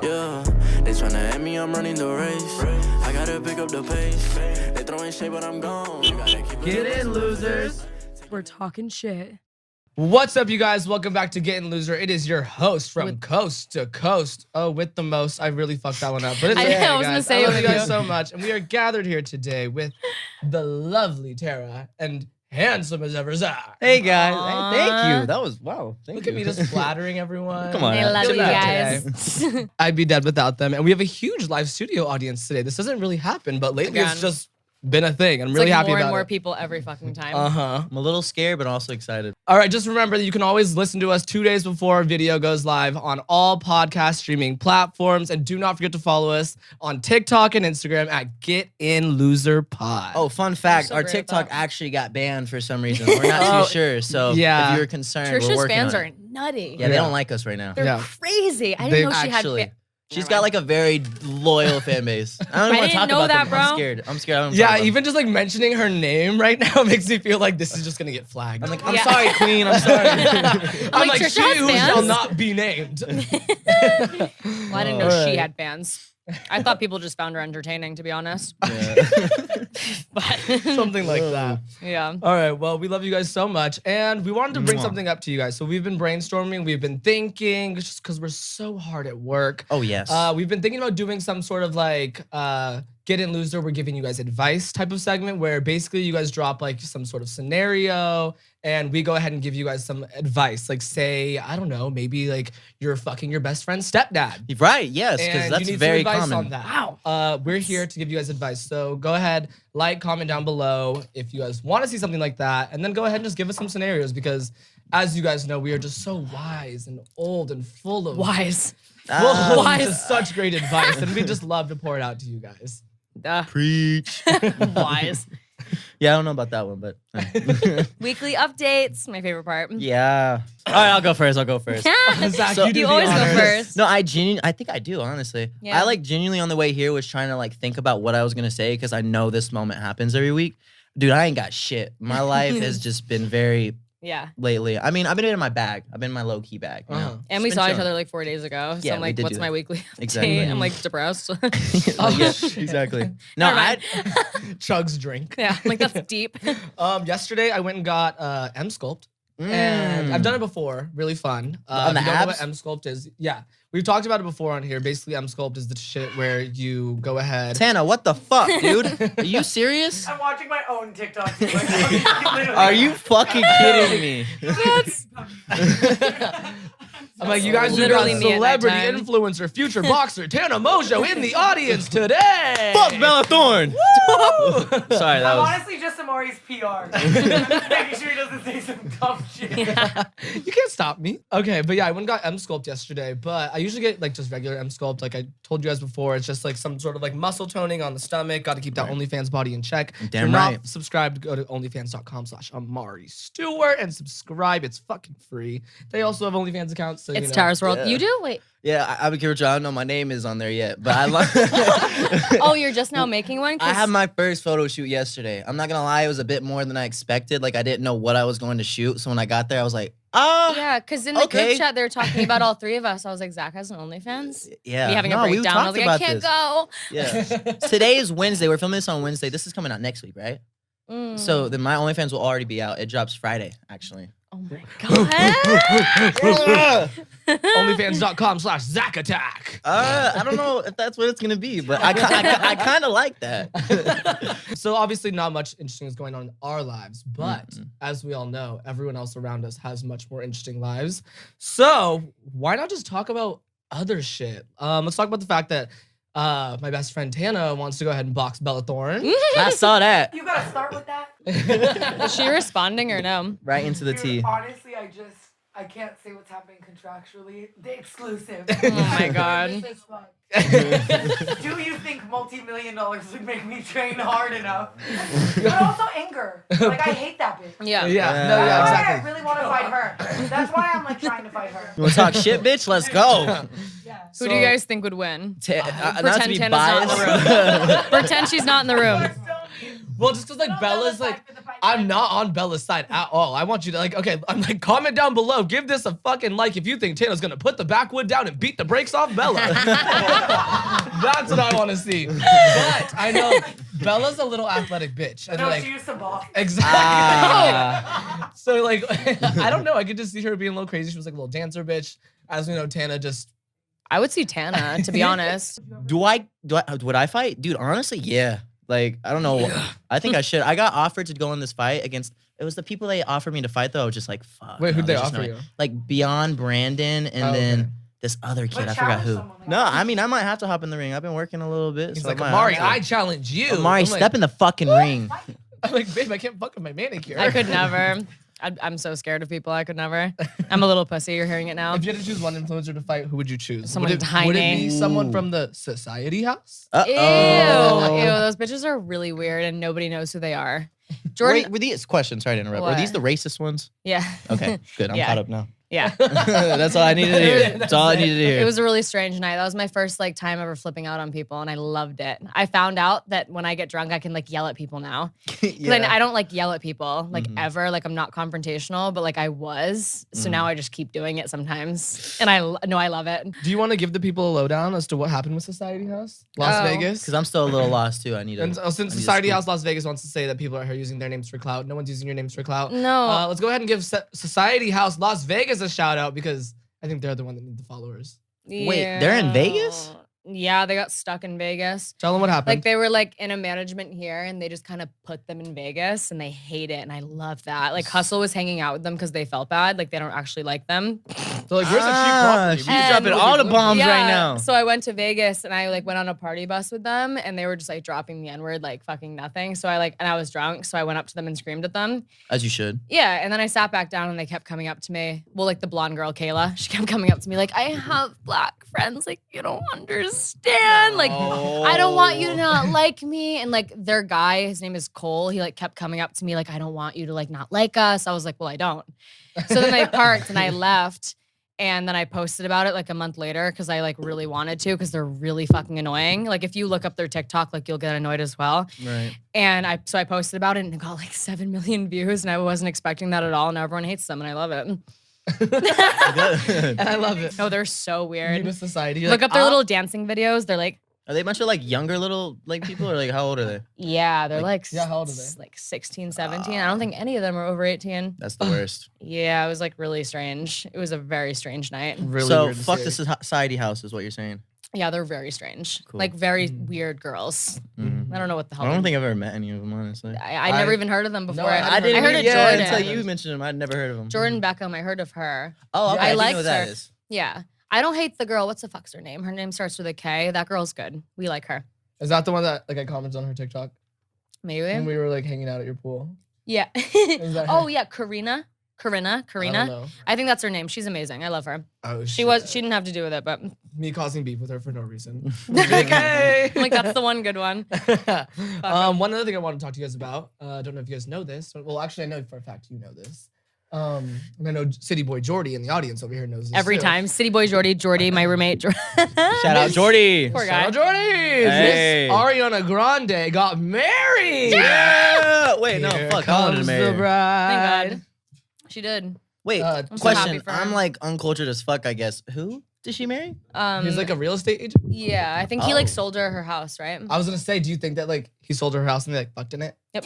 Yeah, they tryna at me, I'm running the race. I gotta pick up the pace. They throwing shade, but I'm gone. Get in, losers. We're talking shit. What's up, you guys? Welcome back to Getting Loser. It is your host from coast to coast. Oh, with the most. I really fucked that one up. But it's okay, I was guys. gonna say I love it you with guys you. so much. And we are gathered here today with the lovely Tara and handsome as ever Zach. Hey guys, Aww. hey, thank you. That was wow. Thank Look you. at me just flattering everyone. Come on. I love Chill you out guys. today. I'd be dead without them. And we have a huge live studio audience today. This doesn't really happen, but lately Again. it's just been a thing. I'm It's really like happy more about and more it. people every fucking time. Uh-huh. I'm a little scared, but also excited. All right, just remember that you can always listen to us 2 days before our video goes live on all podcast streaming platforms. And do not forget to follow us on TikTok and Instagram at getinloserpod. Oh, fun fact: so our great at TikTok that. actually got banned for some reason. We're not too sure. So yeah. if you were concerned, we're Trisha's working fans on are it. nutty. Yeah, they Yeah. don't like us right now. They're Yeah. crazy. I They didn't know she Actually, had. she's got like a very loyal fan base. I don't I want to didn't talk know about that, them. bro. I'm scared. I don't wanna Yeah, talk about even just like mentioning her name right now makes me feel like this is just gonna get flagged. them. I'm like, I'm Yeah. sorry, Queen. I'm sorry. I'm like, like, Trisha she has who fans? shall not be named. Well, I didn't know Alright. she had fans. I thought people just found her entertaining, to be honest. Yeah. But Something like that. yeah. All right, well, we love you guys so much, and we wanted to bring Mwah. something up to you guys. So we've been brainstorming, we've been thinking, just because we're so hard at work. Oh yes. We've been thinking about doing some sort of like Get In Loser, we're giving you guys advice type of segment where basically you guys drop like some sort of scenario and we go ahead and give you guys some advice. Like say, I don't know, maybe like you're fucking your best friend's stepdad. Right. Yes, because And you that's need very some advice common. on that. Wow. We're here to give you guys advice. So go ahead, like, comment down below if you guys want to see something like that. And then go ahead and just give us some scenarios because as you guys know, we are just so wise and old and full of Wise. full of Wise. just such great advice. And we just love to pour it out to you guys. Preach. Wise. Yeah, I don't know about that one, but Weekly updates. My favorite part. yeah. All right, I'll go first. Zach, So- you do You the always go honors. first. No, I think I do, honestly. Yeah. I like genuinely on the way here was trying to like think about what I was gonna say because I know this moment happens every week. Dude, I ain't got shit. My life has just been very Yeah. lately. I mean, I've been in my bag. I've been in my low key bag. You know? Uh-huh. And Just we been saw each chilling. other like 4 days ago. So Yeah, I'm we like, did what's do my that. weekly update? Exactly. I'm like depressed. Yeah, exactly. No, Never I mind. Chugs drink. Yeah, I'm like that's deep. Yesterday I went and got M Sculpt. And I've done it before, really fun. On the if you don't know abs? what M Sculpt is, yeah, we've talked about it before on here. Basically, M Sculpt is the shit where you go ahead. Tana, what the fuck, dude? Are you serious? I'm watching my own TikTok. Are you fucking kidding me? I'm like, you guys do Literally got me at that celebrity time. influencer, future boxer Tana Mojo in the audience today. Fuck Bella Thorne. Sorry, that I'm was. honestly just Imari's PR. I'm just making sure he doesn't say some dumb shit. You can't stop me. Okay, but yeah, I went and got M Sculpt yesterday, but I usually get like just regular M Sculpt. Like I told you guys before, it's just like some sort of like muscle toning on the stomach. Got to keep that OnlyFans body in check. If Damn you're right. not subscribed, go to onlyfans.com/Imari Stewart and subscribe. It's fucking free. They also have OnlyFans accounts. So, It's you know. Tara's World. Yeah. You do? Wait. Yeah, I would care what y'all. I don't know my name is on there yet, but I love. Oh, you're just now making one? I had my first photo shoot yesterday. I'm not gonna lie, it was a bit more than I expected. Like I didn't know what I was going to shoot, so when I got there, I was like, Yeah, because in the okay. group chat, they were talking about all three of us. I was like, Zach has an OnlyFans? yeah. Me having a No, we breakdown. I was talked like, I about can't this. go. Yeah. Today is Wednesday. We're filming this on Wednesday. This is coming out next week, right? Mm. So then my OnlyFans will already be out. It drops Friday, actually. Oh my God. OnlyFans.com/ZachAttack. I don't know if that's what it's gonna be, but I kind of like that. So obviously not much interesting is going on in our lives, but as we all know, everyone else around us has much more interesting lives. So why not just talk about other shit? Let's talk about the fact that my best friend Tana wants to go ahead and box Bella Thorne. I saw that You gotta start with that. Is she responding or no? right into the Dude, T. honestly, I can't say what's happening contractually. The exclusive. Oh my God. This is fun. Do you think multi-million dollars would make me train hard enough? But also anger. Like I hate that bitch. Yeah. Yeah, Yeah. no, yeah, That's why exactly. I really want to fight her. That's why I'm like trying to fight her. You want to talk shit, bitch? Let's go. Yeah. Who do you guys think would win? Not to Pretend be Tana's not in the biased. room. Pretend she's not in the room. Well, just because like Bella's like, I'm not on Bella's side at all. I want you to like, okay, I'm like, comment down below. Give this a fucking like if you think Tana's gonna put the backwood down and beat the brakes off Bella. That's what I want to see. But I know Bella's a little athletic bitch. And No, like, she used to box. exactly. So like, I don't know. I could just see her being a little crazy. She was like a little dancer bitch. As we know, Tana just. I would see Tana, to be honest. Would I fight? Dude, honestly, yeah. Like, I don't know. I think I should. I got offered to go in this fight against, it was the people they offered me to fight though. I was just like, fuck. Wait, no, who'd they there's just offer no way. you? Like Beyond Brandon and then this other kid. But I forgot challenge who. someone, like, No, I mean, I might have to hop in the ring. I've been working a little bit. He's so like, I might Imari, have to. I challenge you. Imari, I'm step like, in the fucking ring. I'm like, babe, I can't fuck with my manicure. I could never. I'm so scared of people. I could never. I'm a little pussy. You're hearing it now. If you had to choose one influencer to fight, who would you choose? Someone would it be tiny. someone from the Society House? Ew, Uh-oh. those bitches are really weird and nobody knows who they are. Jordan, Wait, were these questions? Sorry to interrupt. Were What? these the racist ones? yeah. Okay, good. I'm Yeah. caught up now. Yeah. That's all I needed to hear. That's all I needed to hear. It was a really strange night. That was my first like time ever flipping out on people, and I loved it. I found out that when I get drunk, I can like yell at people now. Because I don't like yell at people like ever. Like I'm not confrontational, but like I was. So now I just keep doing it sometimes, and I love it. Do you want to give the people a lowdown as to what happened with Society House, Las Oh. Vegas? Because I'm still a little lost too. I need to. And since I need to Society scoop. House Las Vegas wants to say that people are using their names for clout, no one's using your names for clout. No. Let's go ahead and give Society House Las Vegas a shout out because I think they're the one that need the followers. Wait, they're in Vegas? Yeah, they got stuck in Vegas. Tell them what happened. Like they were like in a management here and they just kind of put them in Vegas and they hate it and I love that. Like Hustle was hanging out with them because they felt bad. Like they don't actually like them. So like, where's the cheap property? She's And- dropping all the bombs right now. So I went to Vegas and I like went on a party bus with them and they were just like dropping the N-word like fucking nothing. So I like, and I was drunk. So I went up to them and screamed at them. As you should. Yeah. And then I sat back down and they kept coming up to me. Well, like the blonde girl, Kayla, she kept coming up to me like, I have black friends. Like you don't understand. Like I don't want you to not like me. And like their guy, his name is Cole. He like kept coming up to me like, I don't want you to like not like us. I was like, well, I don't. So then I parked and I left. And then I posted about it like a month later because I like really wanted to because they're really fucking annoying. Like if you look up their TikTok, like you'll get annoyed as well. Right. And I posted about it and it got like 7 million views and I wasn't expecting that at all. And everyone hates them and I love it. And I love it. Oh, they're so weird. New to society. You're Look like, up their "Ah." little dancing videos. They're like, Are they a bunch of like younger little like people or like how old are they? yeah, they're like, yeah, how old are they? like 16, 17. I don't think any of them are over 18. That's the worst. Yeah, it was like really strange. It was a very strange night. Really So weird to fuck see. the society house is what you're saying. Yeah, they're very strange. Cool. Like very weird girls. Mhm. I don't know what the hell. I don't think I've ever met any of them honestly. I never even heard of them before. No, I didn't. I heard even, of yeah, Jordan. until you mentioned them. I'd never heard of them. Jordan Beckham, I heard of her. Oh, okay. I I didn't know liked who that her. is. Yeah. I don't hate the girl. What's the fuck's her name? Her name starts with a K. That girl's good. We like her. Is that the one that like I commented on her TikTok when Maybe. we were like hanging out at your pool? Yeah. that Oh her? yeah, Karina. I don't know. I think that's her name. She's amazing. I love her. Oh, She didn't have to do with it, but I'm me causing beef with her for no reason. Like, hey! like, that's the one good one. One other thing I want to talk to you guys about. I don't know if you guys know this. Well, actually, I know for a fact you know this. And I know City Boy Jordy in the audience over here knows this Every too. time. City Boy Jordy, my roommate. Shout out Jordy. Poor Shout guy. out Jordy! Hey. Miss Ariana Grande got married! Yeah. Wait, no, Here fuck. How old comes did the Mary? bride. Thank God. She did. Wait, I'm so happy question. for her. I'm like uncultured as fuck, I guess. Who did she marry? He's like a real estate agent. yeah, I think he like Oh. sold her house, right? I was gonna say, do you think that like he sold her house and they like fucked in it? Yep.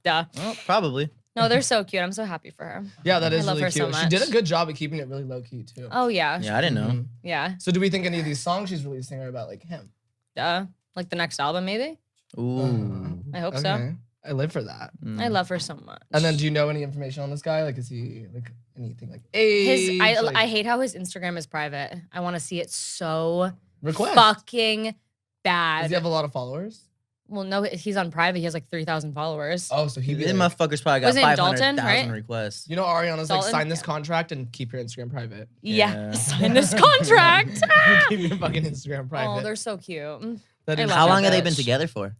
Duh. Well, probably. No, they're so cute. I'm so happy for her. Yeah, that I is love really her so cute. She did a much. good job at keeping it really low key too. Oh yeah. Yeah, I didn't know. Mhm. Yeah. So do we think any of these songs she's releasing are about like him? Duh. Like the next album, maybe? Ooh. I hope so. Okay. I live for that. Mm. I love her so much. And then, do you know any information on this guy? Like, is he like anything like age? like, I hate how his Instagram is private. I want to see it so request. fucking bad. Does he have a lot of followers? Well, no, he's on private. He has like 3,000 followers. Oh, so he be These like, motherfuckers probably got Was his name Dalton, 500,000 right? requests. you know, Ariana's like Dalton? sign this Yeah. contract and keep your Instagram private. Yeah. Yeah. Sign this contract. Keep your fucking Instagram private. Oh, they're so cute. That I is love How her long have they bitch. been together for?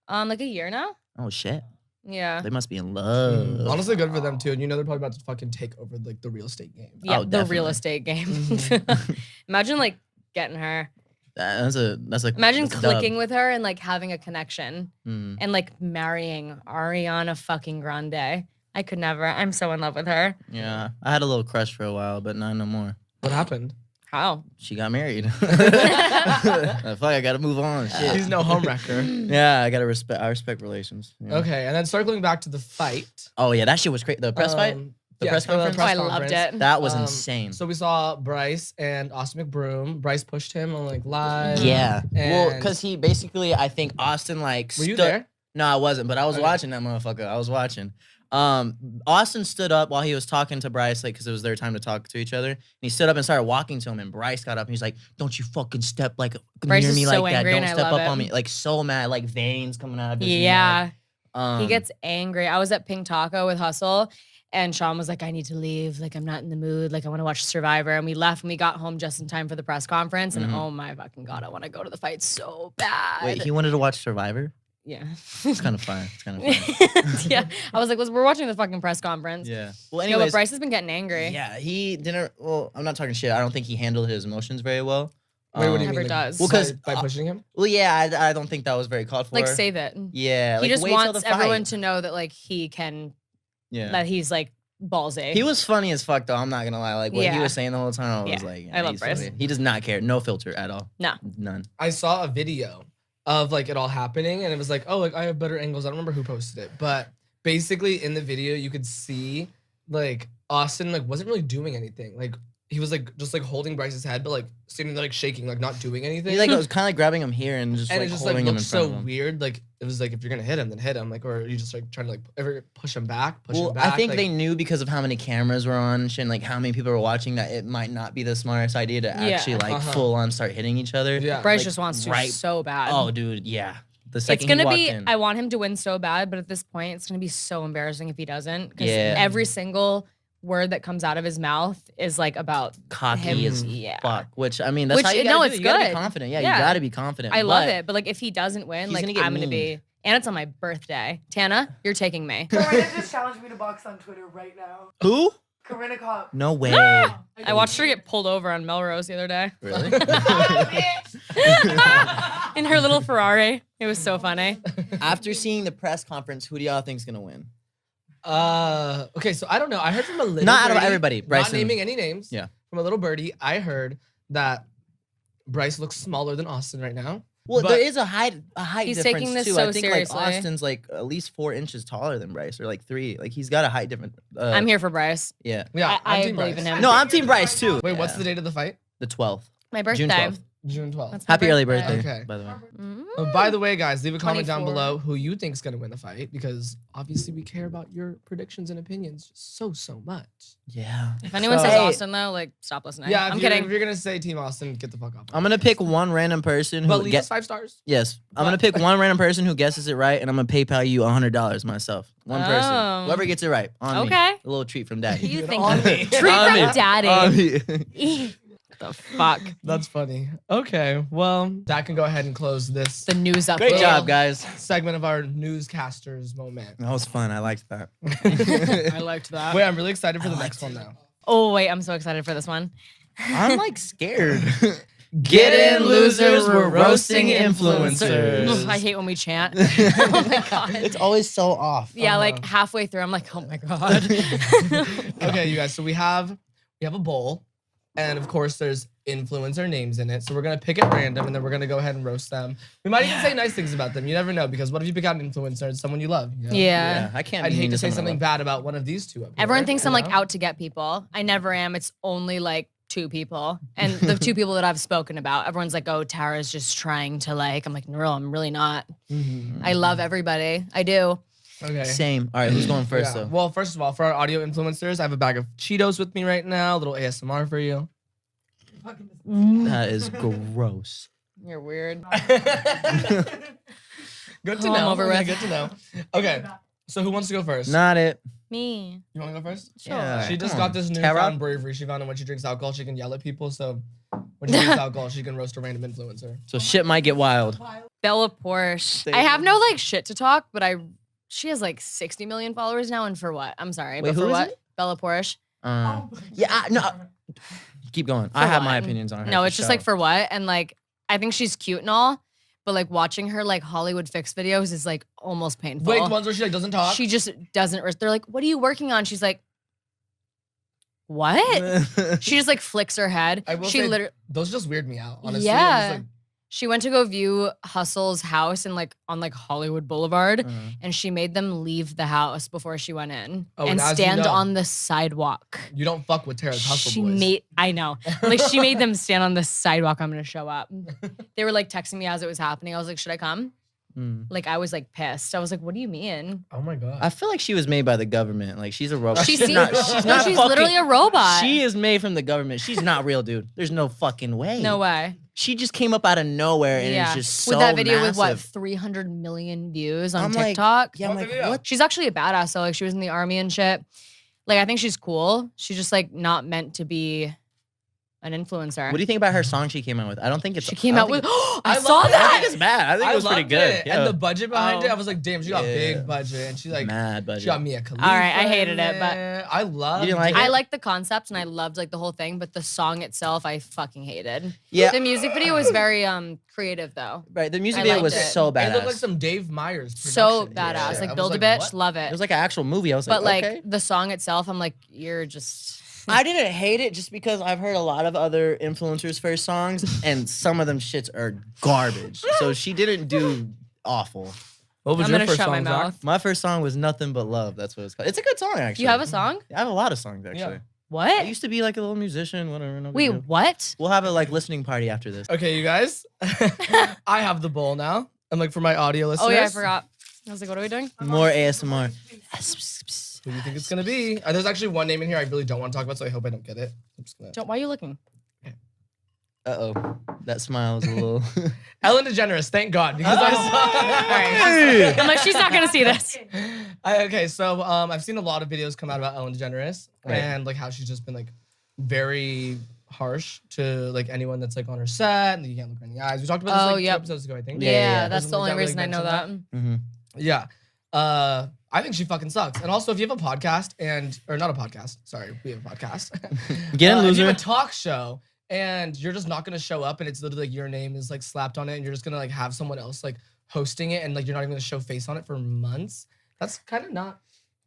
Like a year now? Oh shit. Yeah. They must be in love. Honestly, good for them too. And you know they're probably about to fucking take over like the real estate game. Yeah, Oh, the real definitely. estate game. Mhm. Imagine like getting her. That's a Imagine that's a dub. clicking with her and like having a connection Mm. and like marrying Ariana fucking Grande. I could never. I'm so in love with her. Yeah, I had a little crush for a while, but not no more. What happened? How? She got married. Fuck, I gotta move on. Shit. He's no homewrecker. Yeah, I respect relations. Yeah. Okay, and then circling back to the fight. Oh yeah, that shit was crazy. The press fight. The press conference? Oh, I loved it. That was insane. So we saw Bryce and Austin McBroom. Bryce pushed him on like live. Yeah. Well, And- because he basically, I think Austin like. Were you there? No, I wasn't, but I was Okay. watching that motherfucker. I was watching. Austin stood up while he was talking to Bryce, like, because it was their time to talk to each other. And he stood up and started walking to him, and Bryce got up and he's like, "Don't you fucking step like Bryce near is me so like that. angry Don't and I step love up on it. me." Like so mad, like veins coming out of his Yeah. neck. He gets angry. I was at Pink Taco with Hustle, and Sean was like, I need to leave. Like, I'm not in the mood. Like, I want to watch Survivor. And we left and we got home just in time for the press conference. And oh my fucking God, I want to go to the fight so bad. Wait, he wanted to watch Survivor? Yeah. It's kind of fun. It's kind of fun. Yeah. I was like, we're watching the fucking press conference. Yeah. No, Well, but anyways, Bryce has been getting angry. yeah, he didn't. Well, I'm not talking shit. I don't think he handled his emotions very well. Wait, what do you Never mean? does. Well, 'cause, by pushing him? Well, yeah, I don't think that was very called for. Like, save it. Yeah, He like, just wait till wants the fight. everyone to know that, like, he can, Yeah. that he's, like, ballsy. He was funny as fuck though. I'm not gonna lie. Like what he Yeah. was saying the whole time, I was Yeah. like, I love he's Bryce. funny. He does not care. No filter at all. No. None. I saw a video of like it all happening, and it was like, oh, like I have better angles. I don't remember who posted it, but basically in the video you could see like Austin like wasn't really doing anything. Like he was like just like holding Bryce's head, but like standing there like shaking, like not doing anything. He like was kind of like grabbing him here and just and like it just like holding him in looked front so of him. weird. Like it was like if you're gonna hit him, then hit him. Like or you just like trying to like ever push him back, push Well, him back. I think like, they knew because of how many cameras were on and like how many people were watching that it might not be the smartest idea to Yeah. actually like Uh-huh. full on start hitting each other. Yeah. Bryce like, just wants to right- so bad. Oh, dude, yeah. The It's second gonna he walked be. in. I want him to win so bad, but at this point, it's gonna be so embarrassing if he doesn't. Because Yeah. every single word that comes out of his mouth is like about cocky him. as Yeah. fuck. Which I mean, that's Which, how you no, gotta it's do. You gotta good. be confident. Yeah, Yeah. you gotta be confident. I love but it, but like if he doesn't win, he's like gonna get I'm gonna memed. be. And it's on my birthday. Tana, you're taking me. Corinna just challenged me to box on Twitter right now. Who? Corinna Kopp. No way. I watched her get pulled over on Melrose the other day Really? in her little Ferrari. It was so funny. After seeing the press conference, who do y'all think's gonna win? Okay, so I don't know. I heard from a little Not out of birdie, everybody, not Bryson. naming any names. Yeah. From a little birdie, I heard that Bryce looks smaller than Austin right now. Well, But- there is a height He's difference taking this too. so I think seriously. like Austin's like at least 4 inches taller than Bryce, or like 3. Like he's got a height difference. I'm here for Bryce. Yeah. Yeah, I I'm Team believe Bryce. in him. No, I'm Team Bryce too. Wait, what's Yeah. the date of the fight? The 12th, My birthday. June 12th. June 12th. That's my Happy early birthday. Okay. By the way. By the way, guys, leave a comment down 24. below who you think's gonna win the fight because obviously we care about your predictions and opinions so much. Yeah. If anyone So- says Hey. Austin though, like stop listening. Yeah, I'm if kidding. you're gonna say Team Austin, get the fuck off. I'm gonna pick one random person but who leave gets. us 5 stars. Yes, I'm gonna pick one random person who guesses it right, and I'm gonna PayPal you $100 myself. One Oh. person, whoever gets it right. On me. Okay. A little treat from Daddy. You Dude, think on me. treat On from me. daddy? On me. The fuck. That's funny. Okay, well, that can go ahead and close this The news update. Great job, guys. segment of our newscasters moment. That was fun. I liked that. I liked that. Wait, I'm really excited for the next one now. Oh wait, I'm so excited for this one. I'm like scared. Get in, losers, we're roasting influencers. Ugh, I hate when we chant. Oh my god. It's always so off. Yeah, like halfway through, I'm like, oh my god. Okay, you guys. So we have a bowl, and of course there's influencer names in it. So we're gonna pick at random, and then we're gonna go ahead and roast them. We might even say nice things about them. You never know, because what if you pick out an influencer and someone you love? You know? Yeah. I can't. I'd be hate mean to say someone I something love. bad about one of these two. Up Everyone here, thinks you I'm like know? out to get people. I never am. It's only like 2 people. And the 2 people that I've spoken about, everyone's like, oh, Tara's just trying to like. I'm like, no, I'm really not. Mhm. I love everybody. I do. Okay. Same. All right, who's going first Yeah. though? Well, first of all, for our audio influencers, I have a bag of Cheetos with me right now. A little ASMR for you. That is gross. You're weird. Good to Oh, I'm know. over Okay, with. good to know. Okay. So who wants to go first? Not it. Me. You want to go first? Yeah, She just come got on. this Tara? newfound bravery. She found out when she drinks alcohol, she can yell at people. So when she drinks alcohol, she can roast a random influencer. So shit might get wild. Bella Porsche. Thank I have you. no like shit to talk, but she has like 60 million followers now, and for what? I'm sorry, Wait, but who for is what? it? Bella Porsche. Yeah. No. Keep going. I have my what? opinions on her. No, for it's just sure. like for what? And like I think she's cute and all, but like watching her like Hollywood Fix videos is like almost painful. Wait, the ones where she like doesn't talk? She just doesn't. They're like, "What are you working on?" She's like, "What?" She just like flicks her head. I will She say, literally. those just weird me out, honestly. Yeah. I'm just like, She went to go view Hustle's house in like on like Hollywood Boulevard, Uh-huh. and she made them leave the house before she went in Oh, and and as you stand know- on the sidewalk. you don't fuck with Tara's hustle She boys. made, I know, like she made them stand on the sidewalk. I'm gonna show up. They were like texting me as it was happening. I was like, should I come? Mm. Like I was like pissed. I was like, what do you mean? Oh my god. I feel like she was made by the government. Like she's a robot. She she's seems, not. no, She's not she's fucking, literally a robot. She is made from the government. She's not real, dude. There's no fucking way. No way. She just came up out of nowhere and it's just so with that video with what massive. 300 million views on I'm like, TikTok. Yeah, I'm What like, video? what? She's actually a badass. So like she was in the army and shit. Like I think she's cool. She's just like not meant to be an influencer. What do you think about her song she came out with? I don't think it's. She came I don't out with. think I I saw love I don't that. think it's bad. I think it was pretty loved good. it. Yeah. And the budget behind Oh. it, I was like, damn, she got Yeah. big budget. And she like, mad budget. she got Mia Khalifa. All right, I in hated it, but- there. I love You didn't like I it? liked the concept and I loved like the whole thing, but the song itself I fucking hated. Yeah. The music video was very creative though. Right. The music I video liked was it. so It badass. looked like some Dave Myers So production. badass. Yeah. Like I was Build a Bitch, what? love It it. was like an actual movie. I was But like, like okay. the song itself, I'm like, you're just I didn't hate it just because I've heard a lot of other influencers' first songs, and some of them shits are garbage. So she didn't do awful. What was I'm your gonna first shut my song, Zach? mouth. My first song was Nothing But Love. That's what it's called. It's a good song, actually. Do you have a song? I have a lot of songs, actually. Yeah. I What? used to be like a little musician, whatever. No big Wait, deal. what? We'll have a like listening party after this. Okay, you guys. I have the bowl now. And like for my audio listeners. Oh yeah, I forgot. I was like, what are we doing? More ASMR. Who do you think it's gonna be? There's actually one name in here I really don't want to talk about, so I hope I don't get it. I'm just gonna... Why are you looking? Uh-oh. That smile is a little... Ellen DeGeneres, thank God, because I Alright. I'm like, she's not gonna see this. okay, so I've seen a lot of videos come out about Ellen DeGeneres Right. and like how she's just been like very harsh to like anyone that's like on her set and you can't look her in the eyes. We talked about this Oh, like 2 yep. episodes ago, I think. Yeah, yeah. that's the Wasn't only that, reason like, I know that. mentioned Mhm. Yeah. I think she fucking sucks. And also, if you have a podcast or not a podcast, sorry, we have a podcast. Get in, If you loser. have a talk show and you're just not gonna show up and it's literally like your name is like slapped on it and you're just gonna like have someone else like hosting it and like you're not even gonna show face on it for months. That's kind of not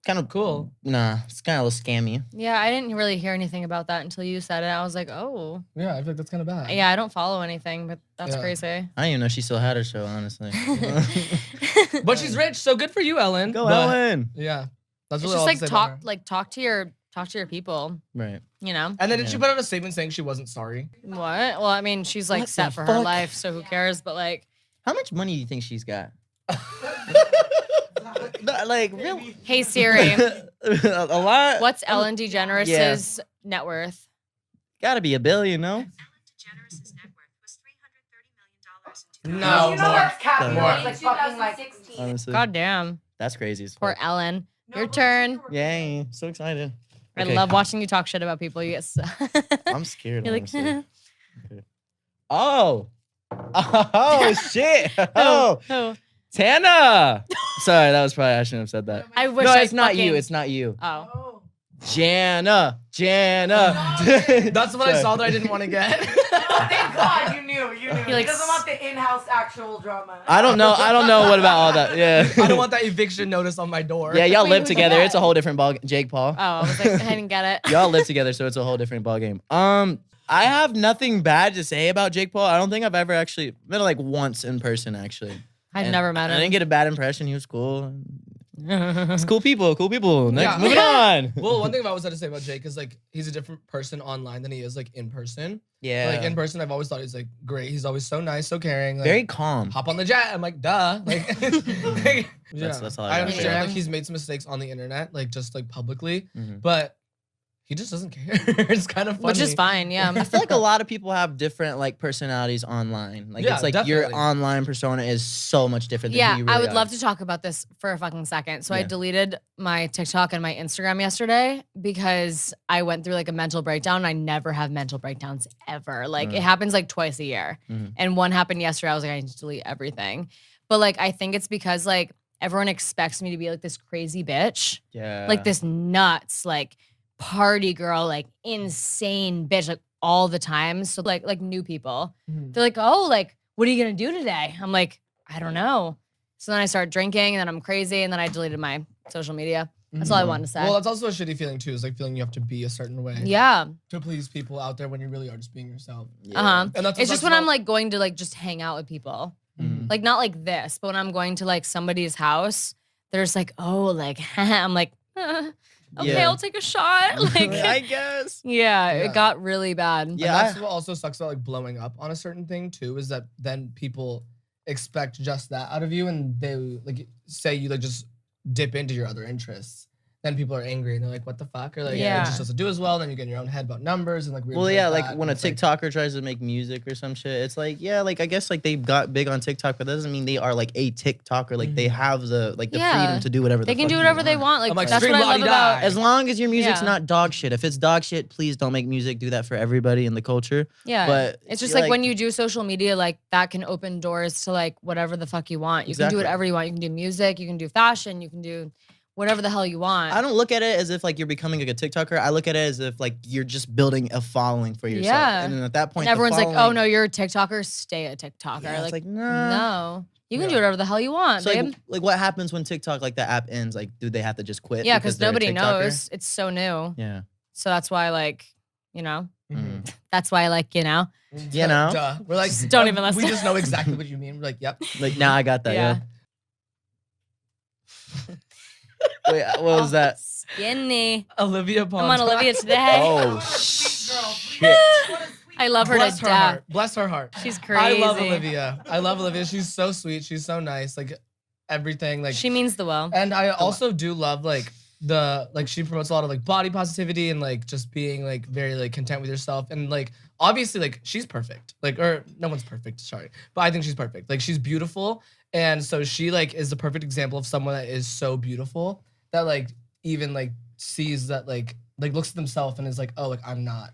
Kind of cool. Nah, it's kind of a little scammy. Yeah, I didn't really hear anything about that until you said it. I was like, oh. Yeah, I feel like that's kind of bad. Yeah, I don't follow anything, but that's Yeah. crazy. I didn't even know she still had her show, honestly. But she's rich, so good for you, Ellen. Go, But, Ellen. Yeah. That's It's really just all like to say about her. talk to your people, Right. you know? And then did she Yeah. put out a statement saying she wasn't sorry? What? Well, I mean, she's like What set the for her fuck? life, so who cares? But like, How much money do you think she's got? No, like, real? hey Siri, A lot? what's Ellen DeGeneres' net worth? Gotta be $1 billion, no? DeGeneres' net worth was $330 million in No, you know more. that's cap. More. Like fucking like 2016. Honestly. God damn. That's crazy as Poor fuck. Ellen. No, Your but turn. you were- Yay. So excited. I Okay. love watching you talk shit about people. You get so I'm scared, You're like, honestly. Okay. Oh. Oh, shit. Oh. oh. Tana. Sorry, that was probably, I shouldn't have said that. I wish No, I it's not fucking- you. It's not you. Oh. Oh. Jana. Jana. That's what I saw that I didn't want to get. Thank God you knew. You knew. He, He like, doesn't want the in-house actual drama. I don't know. I don't know what about all that. Yeah. I don't want that eviction notice on my door. Yeah, y'all Wait, live who's together. that? It's a whole different ball. Jake Paul. Oh, I was like, I didn't get it. Y'all live together, so it's a whole different ball game. I have nothing bad to say about Jake Paul. I don't think I've ever actually met him like once in person. Actually, I've And never met I didn't him. get a bad impression. He was cool. It's cool people. Cool people. Next, Yeah. moving on. Well, one thing I've always had to say about Jake is like he's a different person online than he is like in person. Yeah. Like in person, I've always thought he's like great. He's always so nice, so caring. Like, Very calm. hop on the jet. I'm like, duh. Like, That's all I I gotta understand say. like he's made some mistakes on the internet, like just like publicly, Mhm. but he just doesn't care. It's kind of funny. Which is fine, yeah. I feel like a lot of people have different like personalities online. Like Yeah, it's like your definitely. online persona is so much different than Yeah, who you really I would are. love to talk about this for a fucking second. So I Yeah. deleted my TikTok and my Instagram yesterday because I went through like a mental breakdown. I never have mental breakdowns ever. Like it happens like twice a year. Mhm. And one happened yesterday. I was like, I need to delete everything. But like I think it's because like everyone expects me to be like this crazy bitch. Yeah. Like this nuts, like party girl, like insane bitch, like all the time. So like new people. Mhm. They're like, oh, like what are you going to do today? I'm like, I don't know. So then I start drinking and then I'm crazy and then I deleted my social media. That's all I wanted to say. Well, that's also a shitty feeling too. Is like feeling you have to be a certain way. Yeah. To please people out there when you really are just being yourself. Uh-huh. And that's It's just when I'm like going to like just hang out with people. Mhm. Like not like this, but when I'm going to like somebody's house, there's like, oh, like, I'm like, okay, Yeah. I'll take a shot. Like, I guess. yeah, Yeah. it got really bad. And Yeah. that's what also sucks about like blowing up on a certain thing too, is that then people expect just that out of you and they like say you like just dip into your other interests. Then people are angry and they're like, what the fuck? Or like, Yeah. it just doesn't do as well. Then you get in your own head about numbers and like weird Well, shit yeah, like like that. when a And it's TikToker tries to make music or some shit, it's like, yeah, like I guess like they got big on TikTok, but that doesn't mean they are like a TikToker. Like they have the Yeah. freedom to do whatever They the can fuck do you whatever they want. want. Like, I'm like, that's what I love stream about. la-di-da. As long as your music's Yeah. not dog shit. If it's dog shit, please don't make music. Do that for everybody in the culture. Yeah. But It's just you're like when you do social media, like that can open doors to like whatever the fuck you want. You can Exactly. do whatever you want. You can do music, you can do fashion, you can do whatever the hell you want. I don't look at it as if like you're becoming like a TikToker. I look at it as if like you're just building a following for yourself. Yeah. And then at that point, And everyone's the like, oh following- no, you're a TikToker, stay a TikToker. Yeah, it's like, like, nah. no. You can Yeah. do whatever the hell you want, So babe. like what happens when TikTok like the app ends? Like, do they have to just quit? Yeah, because they're a nobody TikToker? knows. It's so new. Yeah. So that's why, like, you know, Mhm. that's why, like, you know. You know? Duh. We're like, Don't even We listen. just know exactly what you mean. We're like, yep. Like now I got that. Yeah. Yeah. Wait, what was that? Skinny. Olivia Ponton. I'm on Olivia today. Oh shit! I love her Bless to her death. heart. Bless her heart. She's crazy. I love Olivia. I love Olivia. She's so sweet. She's so nice. Like everything. Like She means the well. And I also do love like she promotes a lot of like body positivity and like just being like very like content with yourself and like obviously like she's perfect. Like or no one's perfect, sorry. But I think she's perfect. Like she's beautiful and so she like is the perfect example of someone that is so beautiful that like even like sees that like looks at themselves and is like, "Oh, like I'm not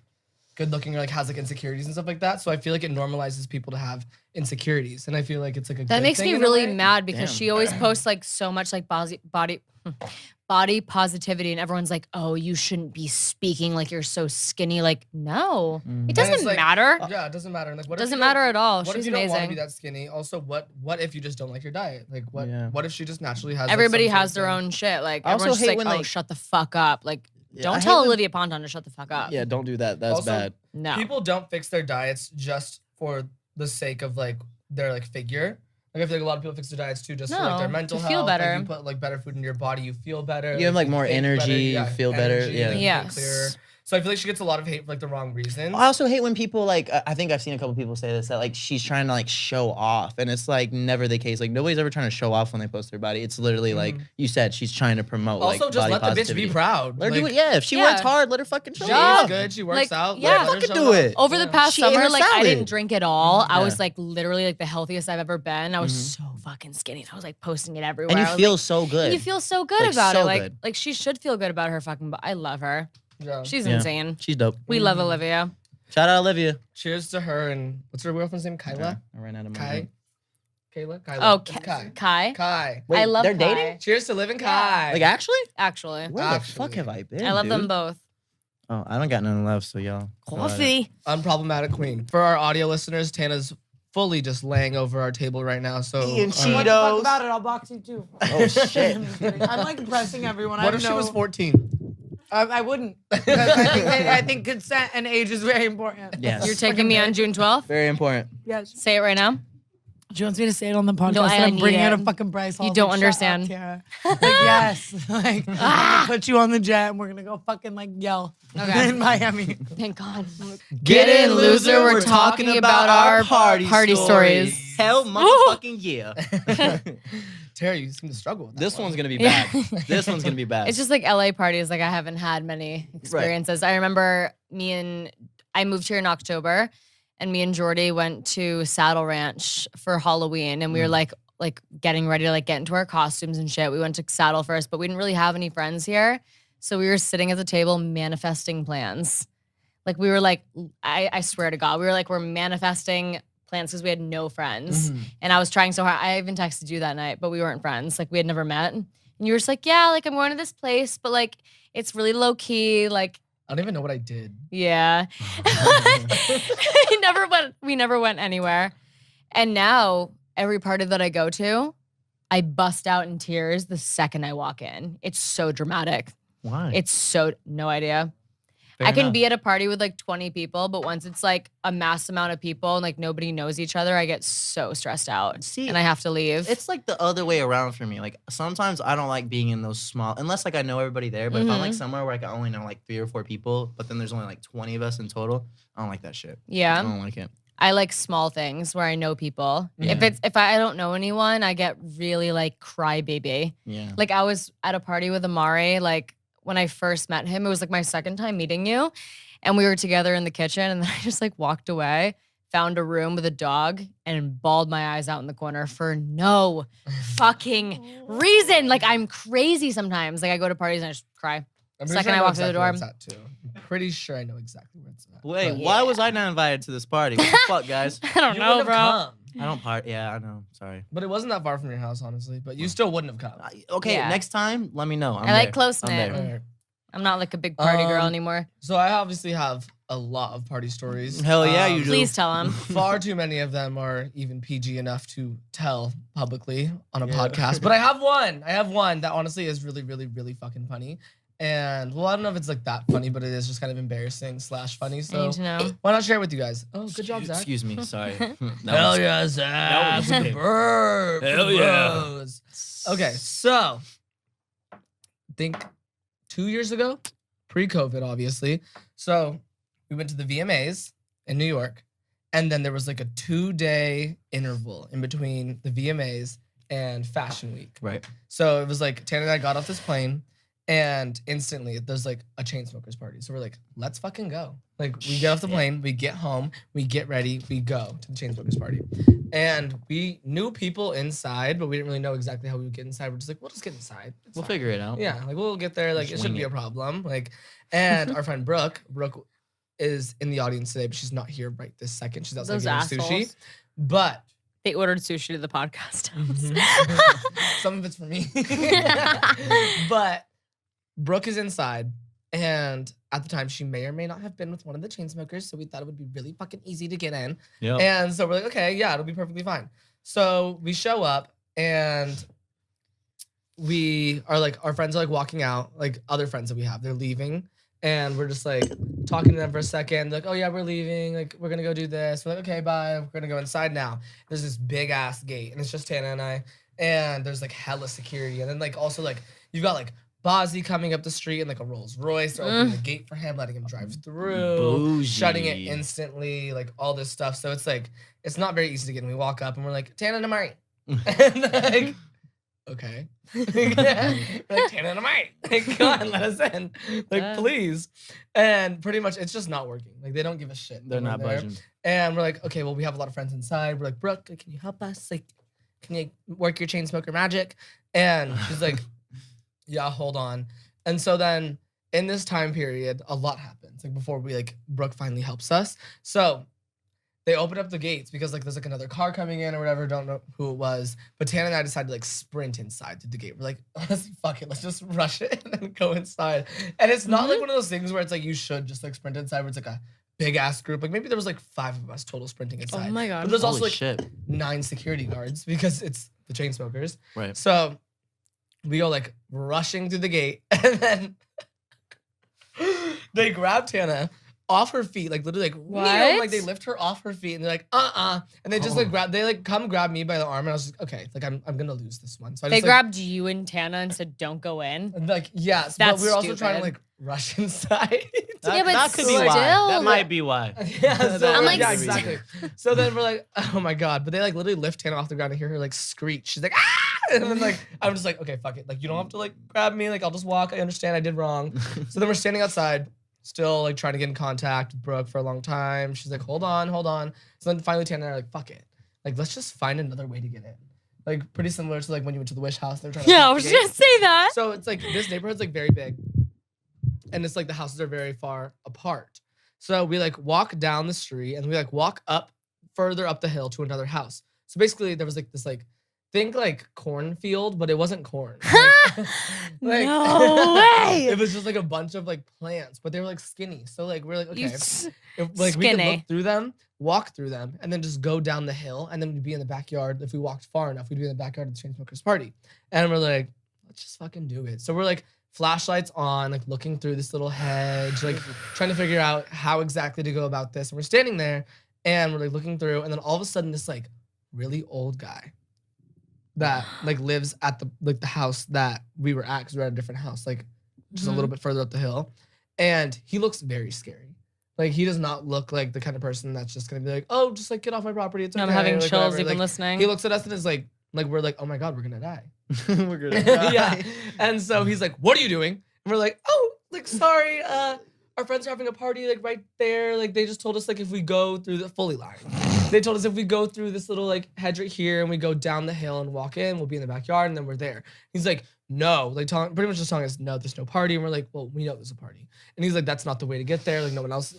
good looking," or like has like insecurities and stuff like that. So I feel like it normalizes people to have insecurities and I feel like it's like a That good makes thing me in a really way. mad because Damn. she always posts like so much like body positivity and everyone's like, oh, you shouldn't be speaking like you're so skinny. Like, no, Mhm. it And doesn't it's like- matter. Yeah, it doesn't matter. And like, what if Doesn't you don't- matter at all. What She's if you don't want to amazing. be that skinny? Also, what if you just don't like your diet? Like, what Yeah. what if she just naturally has? like, Everybody some sort has of their thing? own shit. Like, I also everyone's just hate like, when, oh, like- shut the fuck up. Like, Yeah, I don't hate tell when- Olivia Ponton to shut the fuck up. Yeah, don't do that. That's Also, bad. No. People don't fix their diets just for the sake of like their like figure. Like I feel like a lot of people fix their diets too just for like their No, mental to health. feel Like, better. you put like better food in your body, you feel better. You have, like, more think energy, you feel better, energy, yeah. like, you Yes. think clearer. So I feel like she gets a lot of hate for like the wrong reasons. I also hate when people like I think I've seen a couple people say this that like she's trying to like show off and it's like never the case. Like nobody's ever trying to show off when they post their body. It's literally like you said she's trying to promote Also, like just body let the bitch positivity. be proud. Let her do Like, it. Yeah, if she Yeah. works hard, let her fucking show She off. is good. She works Like, out. yeah. let her Fucking show do off. it. Over the past She ate summer, her like I salad. didn't drink at all. I Yeah. was like literally like the healthiest I've ever been. I was Mhm. so fucking skinny. I was like posting it everywhere. And you I was feel like, so good. you feel so good Like, about so it. Like good. like she should feel good about her fucking body. I love her. Yeah. She's Yeah. insane. She's dope. We love Olivia. Shout out Olivia. Cheers to her and what's her girlfriend's name? Okay, Kyla? I ran out of my Kai? drink. Kayla? Kyla. Oh, It's Kai. Kai. Kai. Wait, I love they're Kai. dating? Cheers to Liv and Kai. Like actually? Actually, Where the fuck Actually. have I been? I love them dude? both. Oh, I don't got none left, so y'all. Unproblematic queen. For our audio listeners, Tana's fully just laying over our table right now. So Eating What the fuck Cheetos. about it? I'll box you too. Oh shit. I'm just kidding. I'm like pressing everyone. I what don't if she know. was 14? I wouldn't. Because I think consent and age is very important. Yes. You're taking me on June 12th. Very important. Yes. Say it right now. She wants me to say it on the podcast. No, I I'm need bringing it. out a fucking Bryce Hall. You don't Like, shut up, understand. Tiara. Like, yes. Like, I'm gonna put you on the jet and we're gonna go fucking like yell Okay. in Miami. Thank God. Get in, loser. We're talking about our party stories. Hell motherfucking yeah. Tara, you seem to struggle with that This one. one's gonna be Yeah. bad. This one's gonna be bad. It's just like LA parties. Like I haven't had many experiences. I remember I moved here in October, and me and Jordy went to Saddle Ranch for Halloween, and we were like getting ready to like get into our costumes and shit. We went to Saddle first, but we didn't really have any friends here, so we were sitting at the table manifesting plans. Like we were like, I swear to God, we're manifesting plans because we had no friends, and I was trying so hard. I even texted you that night, but we weren't friends. Like we had never met, and you were just like, yeah, like I'm going to this place, but like it's really low key, like. I don't even know what I did. Yeah. We never went anywhere. And now every party that I go to, I bust out in tears the second I walk in. It's so dramatic. Why? It's so, no idea. Fair I can enough. be at a party with like 20 people, but once it's like a mass amount of people and like nobody knows each other, I get so stressed out. See, and I have to leave. It's like the other way around for me. Like sometimes I don't like being in those small, unless like I know everybody there. But if I'm like somewhere where I can only know like 3 or 4 people, but then there's only like 20 of us in total, I don't like that shit. I Yeah. don't like it. I like small things where I know people. Yeah. If I don't know anyone, I get really like crybaby. Yeah. Like I was at a party with Imari, like when I first met him, it was like my second time meeting you. And we were together in the kitchen and then I just like walked away, found a room with a dog and bawled my eyes out in the corner for no fucking reason. Like I'm crazy sometimes. Like I go to parties and I just cry. I'm Second I walk through the door. where it's at, too. I'm pretty sure I know exactly where it's at. Wait, But- why was I not invited to this party? What the fuck, guys? I don't You know, wouldn't bro. have come. I don't party. Yeah, I know. Sorry. But it wasn't that far from your house, honestly. But you still wouldn't have come. Okay, Yeah. next time, let me know. I'm I like there. close I'm knit. there. Alright. I'm not like a big party girl Um, anymore. So I obviously have a lot of party stories. Hell yeah, you do. Please tell him. Far too many of them are even PG enough to tell publicly on a Yeah. podcast. But I have one. I have one that honestly is really, really, really fucking funny. And well, I don't know if it's like that funny, but it is just kind of embarrassing / funny. I So need to know. why not share it with you guys? Oh, good job, Zach. Excuse me. Sorry. Hell yeah, Zach. was With the big. burp. Hell with the yeah. bros. Okay, so I think 2 years ago, pre-COVID, obviously. So we went to the VMAs in New York, and then there was like a 2-day interval in between the VMAs and Fashion Week. Right. So it was like Tana and I got off this plane, and instantly there's like a Chainsmokers party. So we're like, let's fucking go. Like we get off the plane, we get home, we get ready, we go to the Chainsmokers party. And we knew people inside, but we didn't really know exactly how we would get inside. We're just like, we'll just get inside. It's We'll fine. figure it out. Yeah, like we'll get there. Like it Just shouldn't wing be a it. problem. Like, and our friend Brooke is in the audience today, but she's not here right this second. She's outside Those getting sushi. assholes. But They ordered sushi to the podcast house. some of it's for me. But Brooke is inside, and at the time, she may or may not have been with one of the Chainsmokers, so we thought it would be really fucking easy to get in. Yeah. And so we're like, okay, yeah, it'll be perfectly fine. So we show up, and we are like, our friends are like walking out, like other friends that we have, they're leaving. And we're just like talking to them for a second. Like, oh yeah, we're leaving. Like, we're gonna go do this. We're like, okay, bye. We're gonna go inside now. There's this big ass gate, and it's just Tana and I. And there's like hella security. And then like also like you've got like Bozzy coming up the street in like a Rolls Royce. They're opening the gate for him, letting him drive through, Bougie. shutting it instantly, like all this stuff. So it's like it's not very easy to get in. We walk up and we're like, Tana and Imari. And like, okay. We're like, Tana and Imari. Like, come on, let us in. Like, Yeah. please. And pretty much it's just not working. Like they don't give a shit. They're that we're not there. budging. And we're like, okay, well, we have a lot of friends inside. We're like, Brooke, can you help us? Like, can you work your Chainsmoker magic? And she's like, yeah, hold on. And so then in this time period, a lot happens. Like before we like Brooke finally helps us. So they open up the gates because like there's like another car coming in or whatever. Don't know who it was. But Tana and I decided to like sprint inside through the gate. We're like, honestly, fuck it. Let's just rush it and then go inside. And it's not like one of those things where it's like you should just like sprint inside where it's like a big ass group. Like maybe there was like 5 of us total sprinting inside. Oh my God. But there's also Holy like shit. 9 security guards because it's the Chainsmokers. Right. So we go like rushing through the gate, and then they grab Tana off her feet, like literally like What? like they lift her off her feet, and they're like and they just like come grab me by the arm, and I was like, okay, like I'm gonna lose this one. So I They just, grabbed you and Tana and said, "Don't go in." like, like yes, That's but we were also trying to stupid. like rush inside. Yeah, but that could be still. why. That might be why. Yeah, so I'm like, yeah, exactly. So then we're like, oh my god! But they like literally lift Tana off the ground and hear her like screech. She's like, ah! And then like I'm just like, okay, fuck it. Like you don't have to like grab me. Like I'll just walk. I understand. I did wrong. So then we're standing outside, still like trying to get in contact with Brooke for a long time. She's like, hold on. So then finally Tana and I are like, fuck it. Like let's just find another way to get in. Like pretty similar to like when you went to the Wish House. They're trying to Yeah, I lock was the gonna gate. say that. So it's like this neighborhood's like very big, and it's like the houses are very far apart. So we like walk down the street and we like walk up further up the hill to another house. So basically there was like this like think like cornfield, but it wasn't corn. No way. It was just like a bunch of like plants, but they were like skinny. So like we're like, okay, like we could Skinny. look through them, walk through them, and then just go down the hill, and then we'd be in the backyard. If we walked far enough, we'd be in the backyard of the Chainsmokers party. And we're like, let's just fucking do it. So we're like flashlights on, like looking through this little hedge, like trying to figure out how exactly to go about this. And we're standing there and we're like looking through, and then all of a sudden this like really old guy that like lives at the house that we were at, because we were at a different house, like just a little bit further up the hill. And he looks very scary. Like he does not look like the kind of person that's just gonna be like, oh, just like get off my property. It's okay. I'm having like, chills whatever. even Like, listening. He looks at us and is like we're like, oh my God, we're gonna die. We're gonna die. Yeah. And so he's like, what are you doing? And we're like, oh, like sorry, our friends are having a party like right there. Like they just told us like if we go through the fully line. They told us if we go through this little like hedge right here and we go down the hill and walk in, we'll be in the backyard and then we're there. He's like, no, like pretty much just telling us, no, there's no party. And we're like, well, we know there's a party. And he's like, that's not the way to get there. Like no one else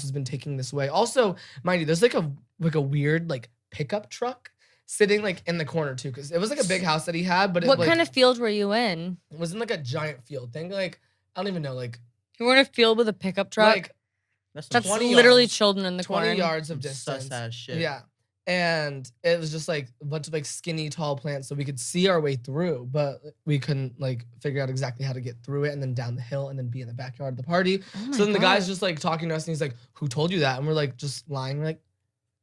has been taking this way. Also, mind you, there's like a weird like pickup truck sitting like in the corner too, because it was like a big house that he had, but What kind of field were you in? it was in like a giant field thing. Like I don't even know, like You were in a field with a pickup truck? like That's That's 20 literally yards. children in the 20 corn. yards of distance. sus ass shit. Yeah. And it was just like a bunch of like skinny, tall plants, so we could see our way through, but we couldn't like figure out exactly how to get through it and then down the hill and then be in the backyard of the party. Oh my So then the guy's God. just like talking to us and he's like, who told you that? And we're like just lying. We're like,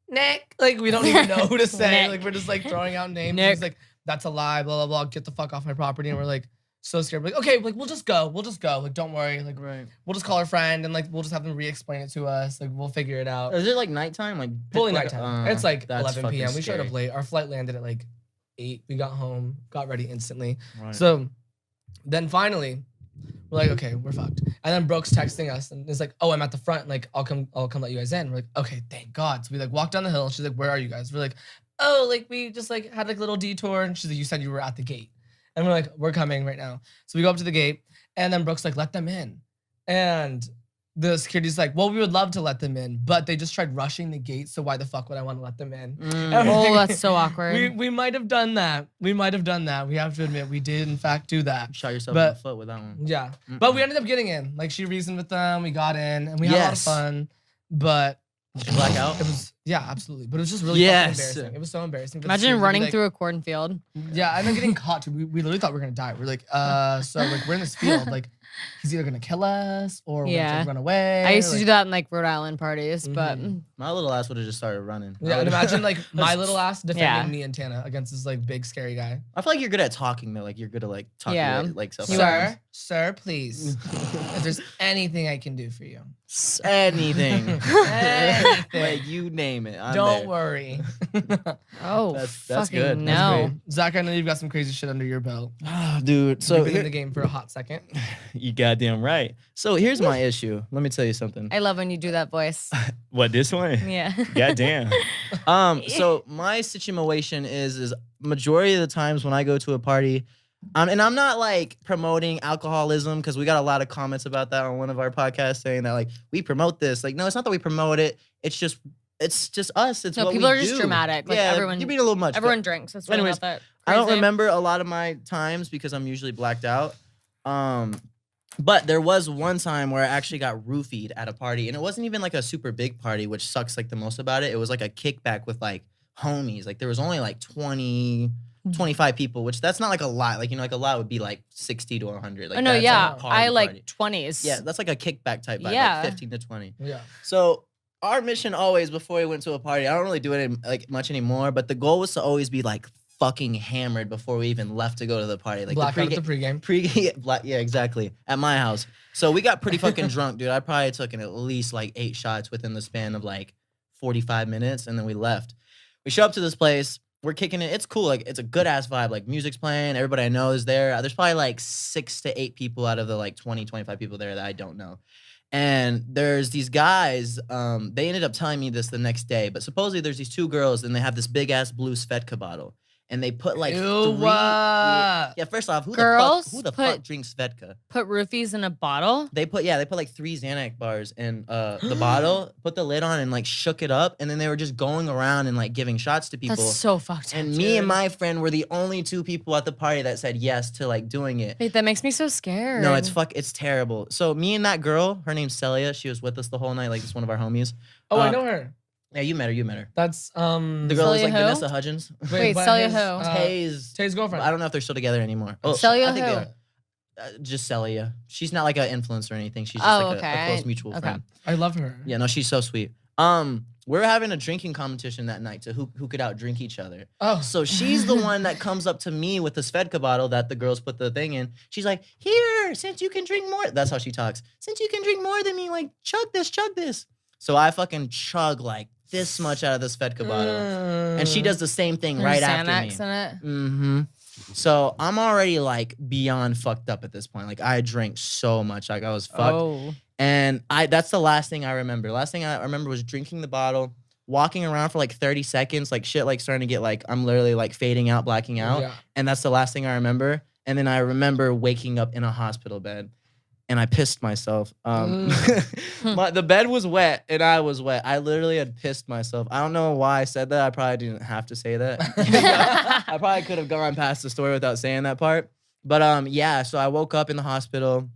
Nick. Like we don't even know who to say. Nick. Like we're just like throwing out names. Nick. He's like, that's a lie, blah, blah, blah. Get the fuck off my property. And we're like so scared. We're like, okay, like we'll just go. Like, don't worry. Like Right. we'll just call our friend and like we'll just have them re-explain it to us. Like we'll figure it out. Is it like nighttime? Like Fully like, nighttime. It's like that's 11 fucking p.m. We showed scary. up late. Our flight landed at like 8. We got home, got ready instantly. Right. So then finally, we're like, okay, we're fucked. And then Brooke's texting us and it's like, oh, I'm at the front. Like, I'll come let you guys in. We're like, okay, thank God. So we like walk down the hill. And she's like, where are you guys? We're like, oh, like we just like had like a little detour. And she's like, you said you were at the gate. And we're like, we're coming right now. So we go up to the gate and then Brooke's like, let them in. And the security's like, well, we would love to let them in, but they just tried rushing the gate. So why the fuck would I want to let them in? Oh, that's so awkward. We might have done that. We have to admit, we did in fact do that. Shot yourself But- in the foot with that one. Yeah. But we ended up getting in. Like she reasoned with them. We got in and we had a lot of Yes. fun. But Did you black out? it was, yeah, absolutely. But it was just really Yes. fucking embarrassing. It was so embarrassing. for the Imagine security to be running like- through a cornfield. Yeah, and then getting caught too. We literally thought we were gonna die. We're like, so like we're in this field. Like he's either gonna kill us or we're Yeah. gonna run away. I used to like- do that in like Rhode Island parties, but My little ass would have just started running. Yeah, and imagine like my little ass defending Yeah. me and Tana against this like big scary guy. I feel like you're good at talking though. Like you're good at like talking Yeah. like stuff. Sir, please. If there's anything I can do for you, Anything. Anything. Like you name it. I'm don't there. worry. oh, That's fucking good. That's no. Great. Zach, I know you've got some crazy shit under your belt. Dude, so You've been in the game for a hot second. You goddamn right. so here's my issue. Let me tell you something. I love when you do that voice. What, this one? Yeah. Goddamn. So my situation is majority of the times when I go to a party, and I'm not like promoting alcoholism because we got a lot of comments about that on one of our podcasts saying that like we promote this. Like, no, it's not that we promote it. It's just us. It's No, what people we are just do. dramatic. Like, yeah, everyone- you're being a little much. but Everyone drinks. That's really Anyways, not that I don't crazy. remember a lot of my times because I'm usually blacked out. But there was one time where I actually got roofied at a party, and it wasn't even like a super big party, which sucks like the most about it. It was like a kickback with like homies. Like there was only like 25 people, which that's not like a lot. Like, you know, like a lot would be like 60 to 100. Like Oh, no, that's yeah. like a party I like party. 20s. Yeah, that's like a kickback type vibe, Yeah. like 15 to 20. Yeah. So our mission always before we went to a party, I don't really do it like much anymore, but the goal was to always be like fucking hammered before we even left to go to the party. Like Blackout the at the pregame. yeah, exactly. At my house. So we got pretty fucking drunk, dude. I probably took at least like 8 shots within the span of like 45 minutes, and then we left. We show up to this place. We're kicking it. It's cool. Like, it's a good ass vibe. Like, music's playing. Everybody I know is there. There's probably like 6 to 8 people out of the like 20, 25 people there that I don't know. And there's these guys, they ended up telling me this the next day, but supposedly there's these 2 girls and they have this big ass blue Svedka bottle. and they put like Ew, three. Yeah, first off, who Girls the fuck put- drinks vodka? Put roofies in a bottle. They put like 3 Xanax bars in the bottle, put the lid on, and like shook it up, and then they were just going around and like giving shots to people. That's so fucked up. And me and my friend were the only 2 people at the party that said yes to like doing it. Wait, that makes me so scared. No, it's terrible. So me and that girl, her name's Celia, she was with us the whole night, like it's one of our homies. Oh, I know her. Yeah, you met her. That's The girl is Celia like who? Vanessa Hudgens. Wait, but Celia his, who? Tay's girlfriend. I don't know if they're still together anymore. Oh, Celia I think they who? are. Just Celia. She's not like an influencer or anything. She's just Oh, like okay. a close mutual Okay. friend. I love her. Yeah, no, she's so sweet. We're having a drinking competition that night to who could outdrink each other. Oh, So she's the one that comes up to me with the Svedka bottle that the girls put the thing in. She's like, "Here, since you can drink more." That's how she talks. "Since you can drink more than me, like chug this." So I fucking chug like this much out of the Svedka bottle, and she does the same thing There's right after Xanax me. in it. Mm-hmm. So I'm already like beyond fucked up at this point. Like I drank so much, like I was fucked. Oh. And that's the last thing I remember. Last thing I remember was drinking the bottle, walking around for like 30 seconds, like shit, like starting to get like, I'm literally like fading out, blacking out. Yeah. And that's the last thing I remember. And then I remember waking up in a hospital bed and I pissed myself. The bed was wet and I was wet. I literally had pissed myself. I don't know why I said that. I probably didn't have to say that. I probably could have gone past the story without saying that part. But yeah, so I woke up in the hospital.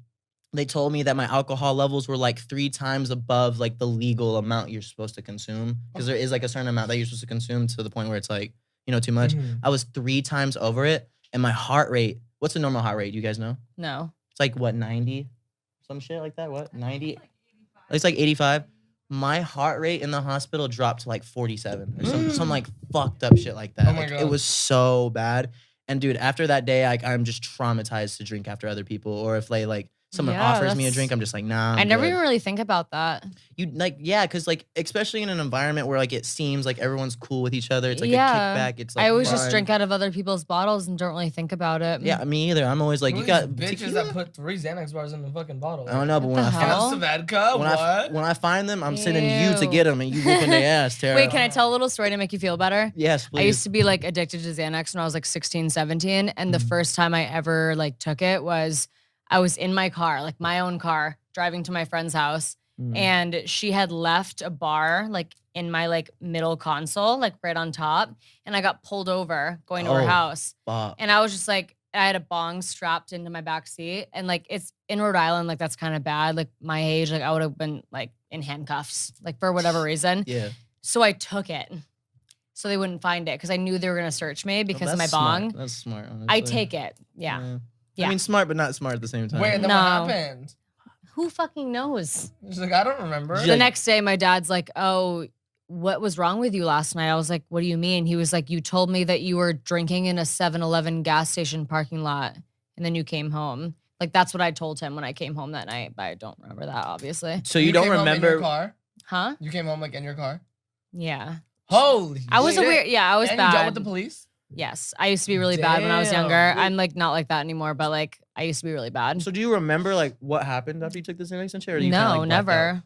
They told me that my alcohol levels were like 3 times above like the legal amount you're supposed to consume. Because there is like a certain amount that you're supposed to consume to the point where it's like, too much. Mhm. I was 3 times over it. And my heart rate, what's the normal heart rate? Do you guys know? No. It's like what, 90? Some shit like that? What? 90? It's like 85. My heart rate in the hospital dropped to like 47 or some like fucked up shit like that. Oh my Like, God. it was so bad. And dude, after that day, I'm just traumatized to drink after other people. Or if they like someone Yeah, offers me a that's- drink, I'm just like, nah. I I'm never good. even really think about that. You like, yeah, because like, especially in an environment where like it seems like everyone's cool with each other. It's like Yeah. a kickback. It's like I always fun. just drink out of other people's bottles and don't really think about it. Yeah, me either. I'm always like, Who you are got these bitches tequila? that put 3 Xanax bars in the fucking bottle. I don't know, but What when I the find hell? Svedka, what? when I find them, I'm sending you to Ew. get them, and you whooping their ass, Tara. Wait, can I tell a little story to make you feel better? Yes, please. I used to be like addicted to Xanax when I was like 16, 17. And the first time I ever like took it was I was in my car, like my own car, driving to my friend's house. Mm. And she had left a bar like in my like middle console, like right on top. And I got pulled over going to her Oh. house. Fuck. And I was just like, I had a bong strapped into my back seat. And like it's in Rhode Island, like that's kind of bad. Like my age, like I would have been like in handcuffs, like for whatever reason. Yeah. So I took it. So they wouldn't find it because I knew they were gonna search me because of my That's smart. bong. That's smart. Honestly. I take it. Yeah. Yeah. I mean, smart, but not smart at the same time. Wait, and then No. what happened? Who fucking knows? She's like, I don't remember. She The like- next day, my dad's like, "Oh, what was wrong with you last night?" I was like, "What do you mean?" He was like, "You told me that you were drinking in a 7-Eleven gas station parking lot, and then you came home." Like that's what I told him when I came home that night, but I don't remember that, obviously. So you don't came home in your remember? car? Huh? You came home like in your car? Yeah. Holy I was a shit. weird. Yeah, I was and bad. you dealt with the police? Yes, I used to be really bad when I was younger. Damn. I'm like not like that anymore, but like I used to be really bad. So do you remember like what happened after you took this Xanax and shit? Or do you kinda, No, like, blacked out? never.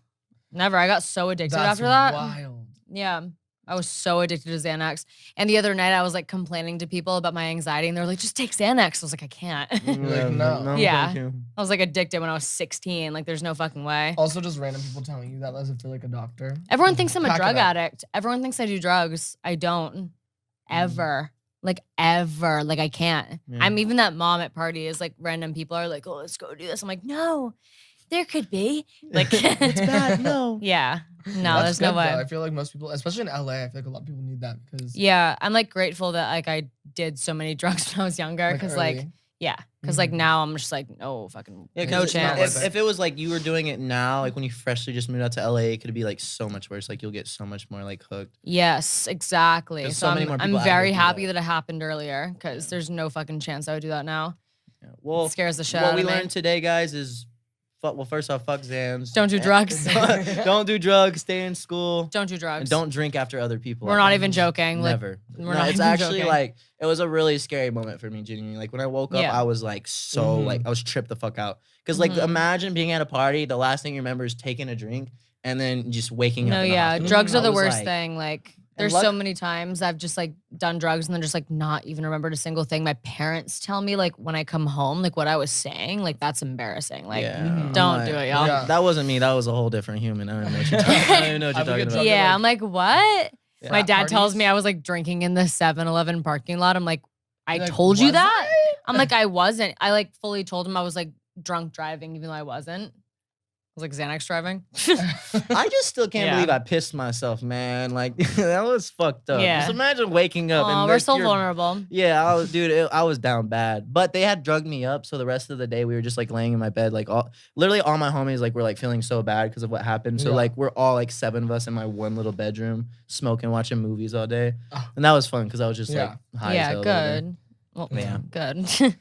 Never. I got so addicted That's after that. wild. Yeah. I was so addicted to Xanax. And the other night I was like complaining to people about my anxiety and they were like, just take Xanax. I was like, I can't. Like, no. Yeah. thank you. I was like addicted when I was 16. Like there's no fucking way. Also, just random people telling you that as if they're like a doctor. Everyone thinks I'm a Pack it drug up. addict. Everyone thinks I do drugs. I don't. Ever. Like ever. Like I can't. Yeah. I'm even that mom at parties. Like random people are like, oh, let's go do this. I'm like, no, there could be. Like It's bad. No. Yeah. No, That's there's no good, way. though. I feel like most people, especially in LA, I feel like a lot of people need that because Yeah, I'm like grateful that like I did so many drugs when I was younger because like early. yeah, because like now I'm just like no fucking Yeah, no 'cause chance. worth if it was like you were doing it now, like when you freshly just moved out to LA, it could be like so much worse. Like you'll get so much more like hooked. Yes, exactly. There's So, so many I'm, more I'm people out very here do happy that. that it happened earlier because there's no fucking chance I would do that now. Yeah. Well, It scares the shit what out we of me. learned today, guys, is well, first off, fuck Xans. Don't do drugs. Don't do drugs. Stay in school. Don't do drugs. And don't drink after other people. We're not even joking. Like Never. we're No, not it's even actually joking. like it was a really scary moment for me, genuinely. Like when I woke up, Yeah. I was like so Mhm. like I was tripped the fuck out. Cause like Mhm. imagine being at a party, the last thing you remember is taking a drink and then just waking up. no, in the yeah, hospital. drugs I are the was worst like- thing. Like There's so many times I've just like done drugs and then just like not even remembered a single thing. My parents tell me like when I come home, like what I was saying, like that's embarrassing. Like don't do it, y'all. Yeah. That wasn't me. That was a whole different human. I don't know what you're talking, I don't even know what you're I would talking get about. drunk Yeah, like- I'm like, what? Yeah. My dad Parties? tells me I was like drinking in the 7-Eleven parking lot. I'm like, I You're like, told you was that? I? I'm like, I wasn't. I like fully told him I was like drunk driving, even though I wasn't. I was like Xanax driving. I just still can't Yeah. believe I pissed myself, man. Like that was fucked up. Yeah. Just imagine waking up Oh, and we're like, so you're- vulnerable. Yeah, I was down bad. But they had drugged me up, so the rest of the day we were just like laying in my bed, like literally all my homies like were like feeling so bad because of what happened. So Yeah. like we're all like 7 of us in my one little bedroom, smoking, watching movies all day, Oh. and that was fun because I was just Yeah. like high. as Yeah, hell the whole day. good. Well, Yeah. good.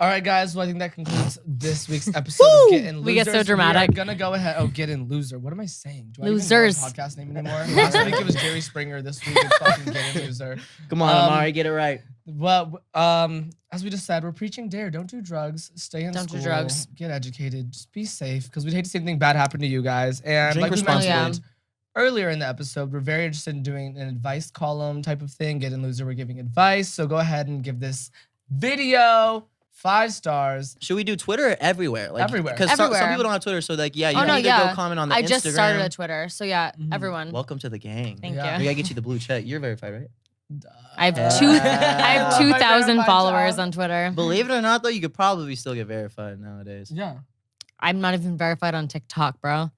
All right, guys. Well, I think that concludes this week's episode of Get In Losers. We get so dramatic. We are gonna go ahead. Oh, Get In Loser. What am I saying? Do I Losers. even know our podcast name anymore? Last week it was Jerry Springer. This week it's fucking Get In Loser. Come on, Imari, get it right. Well, as we just said, we're preaching dare. Don't do drugs. Stay in Don't do school. drugs. Get educated. Just be safe because we'd hate to see anything bad happen to you guys. And Drink like we responsibly. mentioned earlier in the episode, we're very interested in doing an advice column type of thing. Get In Loser, we're giving advice. So go ahead and give this video 5 stars. Should we do Twitter or everywhere? Like, Everywhere. Because some Everywhere. people don't have Twitter, so like, yeah, you Oh, can no, either yeah. go comment on the I Instagram. just started a Twitter. So yeah, Mhm. everyone. Welcome to the gang. Thank Yeah. We you. gotta get you the blue check. You're verified, right? I have Yeah. I have Love my 2,000 verified followers job. on Twitter. Believe it or not, though, you could probably still get verified nowadays. Yeah, I'm not even verified on TikTok, bro.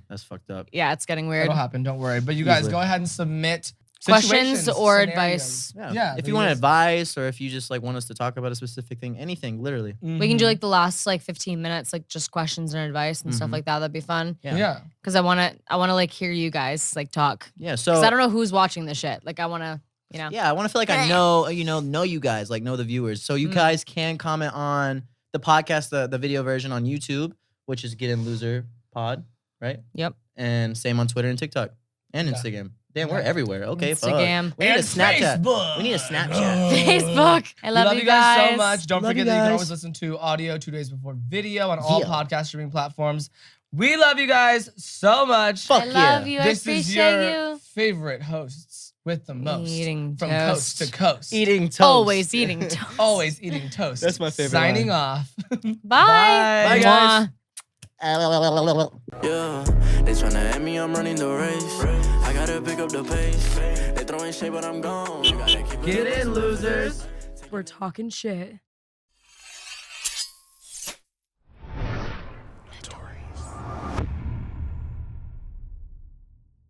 That's fucked up. Yeah, it's getting weird. it'll happen. Don't worry. But you guys Easily. go ahead and submit Questions situations, or scenarios. advice. Yeah, If they you want use- advice or if you just like want us to talk about a specific thing, anything, literally. We can do Mhm. like the last like 15 minutes, like just questions and advice and stuff Mhm. like that. That'd be fun. Yeah. Yeah. Cause I wanna like hear you guys like talk. Yeah. Cause So I don't know who's watching this shit. Like I wanna, you know. yeah, I want to feel like I know you guys, like know the viewers. So you guys can comment on the podcast, the video version on YouTube, which is Get In Loser Pod, right? Yep. And same on Twitter and TikTok and Yeah. Instagram. Damn, we're Yeah. everywhere. Okay, fuck. Instagram. We need a And Snapchat. Facebook. We need a Snapchat. Facebook. I love we you guys so much. guys. Don't Love forget you that you can guys. always listen to audio 2 days before video on all Yeah. podcast streaming platforms. We love you guys so much. Fuck I love yeah. you. I This is appreciate your you. favorite hosts with the most. Eating from toast. coast to coast. Eating toast. Always eating toast. Always eating toast. That's my favorite Signing line. off. Bye. Bye, guys. Mwah. Yeah, they tryna at me, I'm running the race. I gotta pick up the pace. They throwing shade, but I'm gone. You gotta keep it. Get in, losers. We're talking shit.